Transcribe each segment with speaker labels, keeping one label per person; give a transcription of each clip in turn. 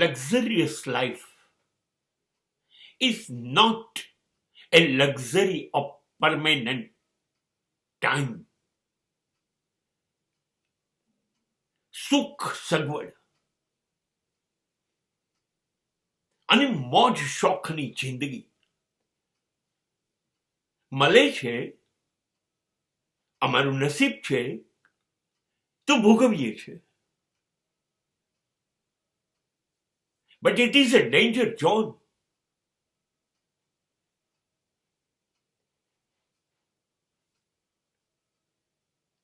Speaker 1: luxurious life is not a luxury of permanent time. સુખ સગવડ અને મોજ શોખની જિંદગી મળે છે, અમારું નસીબ છે તો ભોગવીએ છીએ. But it is a danger zone.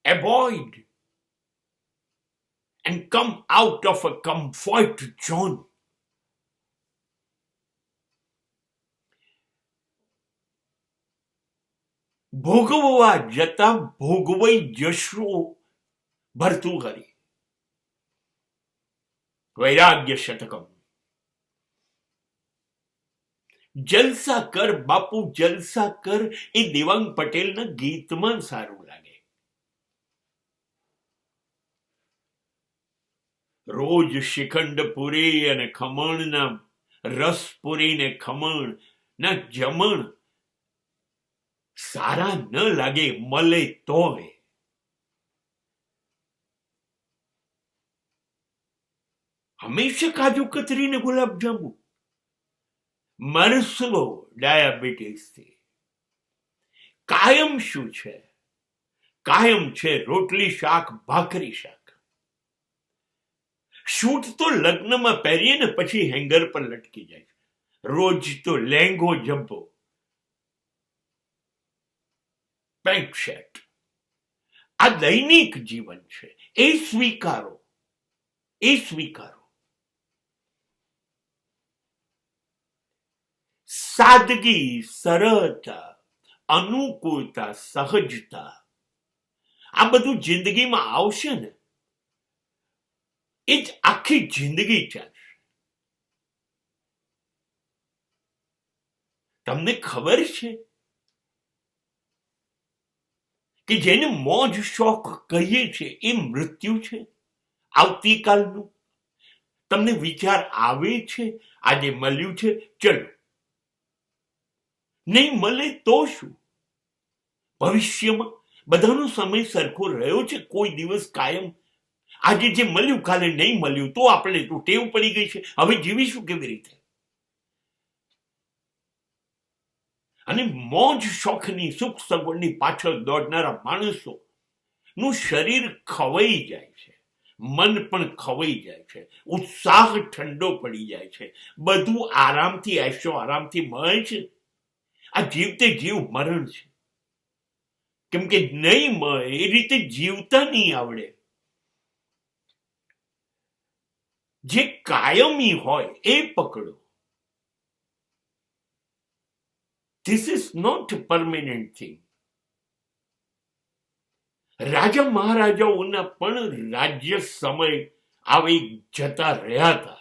Speaker 1: Avoid and come out of a comfort zone. ભોગવવા જતા ભોગવાઈ જશું ભરતું કરી. વૈરાગ્ય શતકમ. જલસા કર બાપુ જલસા કર, એ દેવાંગ પટેલના ગીતમાં સારું લાગે. રોજ શિખંડ પૂરી અને ખમણના રસ પૂરી ને ખમણ ના જમણ સારા ન લાગે, મળે તોય. હંમેશા કાજુ કતરી ને ગુલાબ જાંબુ, મરસલો ડાયાબિટીસથી. કાયમ શું છે? કાયમ છે રોટલી શાક ભાખરી શાક. શૂટ તો લગ્નમાં પહેરીએ ને પછી હેંગર પર લટકી જાય. રોજ તો લેંગો જબ્બો, પેન્ટ શર્ટ. આ દૈનિક જીવન છે. એ સ્વીકારો, એ સ્વીકારો. સાદગી, સરળતા, અનુકૂળતા, સહજતા, આ બધું જિંદગીમાં આવશે ને એ જ આખી જિંદગી ચાલશે. તમને ખબર છે કે જેને મોજ શોખ કહીએ છે એ મૃત્યુ છે આવતીકાલનું. તમને વિચાર આવે છે આજે મળ્યું છે, ચલો. નહીં મળે તો શું? ભવિષ્યમાં બધાનો સમય સરખો રહ્યો છે? કોઈ દિવસ કાયમ આજે જે મળ્યું કાલે નહીં મળ્યું તો આપણે તો ટેવ પડી ગઈ છે. હવે જીવીશું કેવી રીતે? અને મોજ શોખની સુખ સગવડની પાછળ દોડનારા માણસો નું શરીર ખવાઈ જાય છે, મન પણ ખવાઈ જાય છે, ઉત્સાહ ઠંડો પડી જાય છે, બધું આરામથી આયશો આરામથી મળે છે. આ જીવતે જીવ મરણ છે. કેમ કે નહીં મળે એ રીતે જીવતા નહીં આવડે. જે કાયમી હોય એ પકડો. This is not a permanent thing. રાજા મહારાજાઓના પણ રાજ્ય સમય આવી જતા રહ્યા હતા.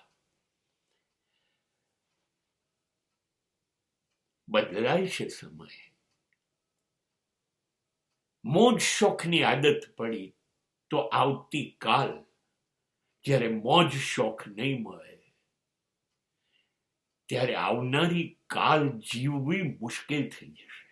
Speaker 1: બદલાય છે સમય. મોજ શોખની આદત પડી તો આવતીકાલ જ્યારે મોજ શોખ નહીં મળે ત્યારે આવનારી કાલ જીવવી મુશ્કેલ થઈ જશે.